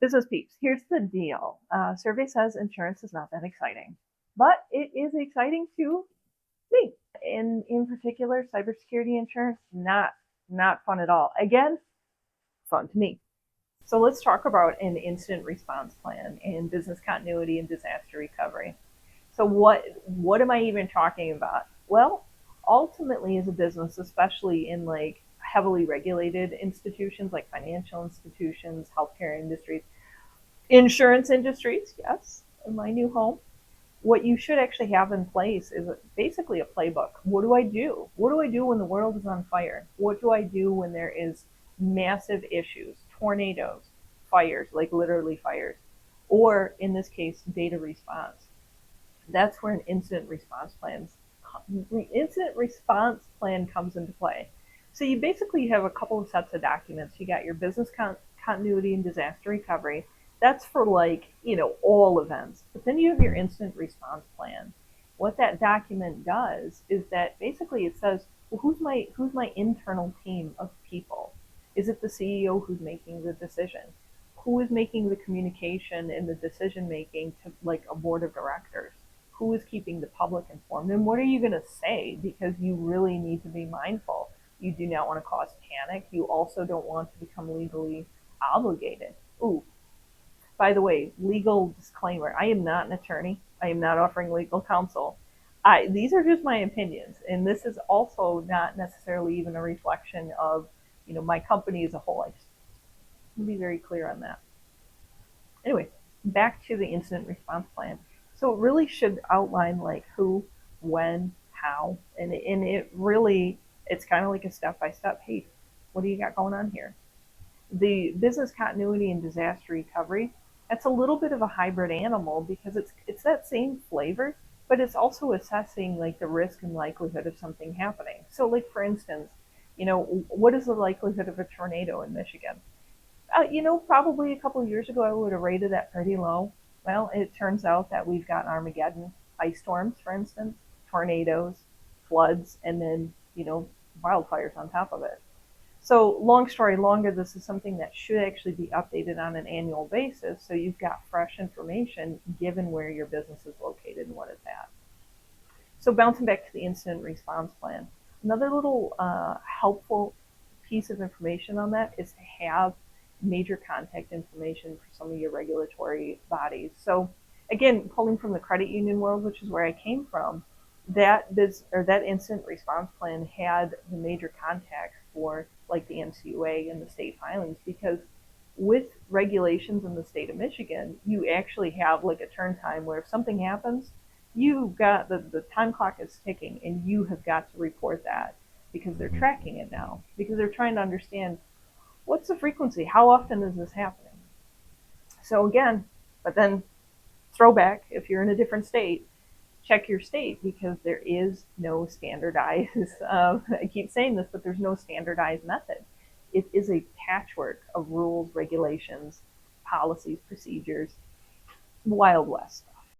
Business peeps, here's the deal. Survey says insurance is not that exciting, but it is exciting to me. In particular, cybersecurity insurance, not fun at all. Again, fun to me. So let's talk about an incident response plan and business continuity and disaster recovery. So what am I even talking about? Well, ultimately as a business, especially in like heavily regulated institutions like financial institutions, healthcare industries, insurance industries, yes, in my new home, what you should actually have in place is basically a playbook. What do I do? What do I do when the world is on fire? What do I do when there is massive issues, tornadoes, fires, like literally fires, or in this case, data response? That's where an incident response plan comes into play. So you basically have a couple of sets of documents. You got your business continuity and disaster recovery. That's for like, all events. But then you have your incident response plan. What that document does is that basically it says, well, who's my internal team of people? Is it the CEO who's making the decision? Who is making the communication and the decision making to like a board of directors? Who is keeping the public informed? And what are you going to say? Because you really need to be mindful. You do not want to cause panic. You also don't want to become legally obligated. Ooh, by the way, legal disclaimer, I am not an attorney. I am not offering legal counsel. These are just my opinions, and this is also not necessarily even a reflection of, my company as a whole. I just want to be very clear on that. Anyway, back to the incident response plan. So it really should outline like who, when, how, and it really, it's kind of like a step by step. Hey, what do you got going on here? The business continuity and disaster recovery, that's a little bit of a hybrid animal because it's that same flavor, but it's also assessing like the risk and likelihood of something happening. So like for instance, what is the likelihood of a tornado in Michigan? Probably a couple of years ago I would have rated that pretty low. Well, it turns out that we've got Armageddon, ice storms, for instance, tornadoes, floods, and then, wildfires on top of it. So, long story longer, this is something that should actually be updated on an annual basis so you've got fresh information given where your business is located and what it's at. So, bouncing back to the incident response plan, another little helpful piece of information on that is to have major contact information for some of your regulatory bodies. So, again, pulling from the credit union world, which is where I came from, that incident response plan had the major contacts for like the NCUA and the state filings because with regulations in the state of Michigan, you actually have like a turn time where if something happens, you've got the time clock is ticking and you have got to report that because they're tracking it now because they're trying to understand what's the frequency, how often is this happening. So again, but then throwback, if you're in a different state, check your state because there is no standardized, I keep saying this, but there's no standardized method. It is a patchwork of rules, regulations, policies, procedures, Wild West.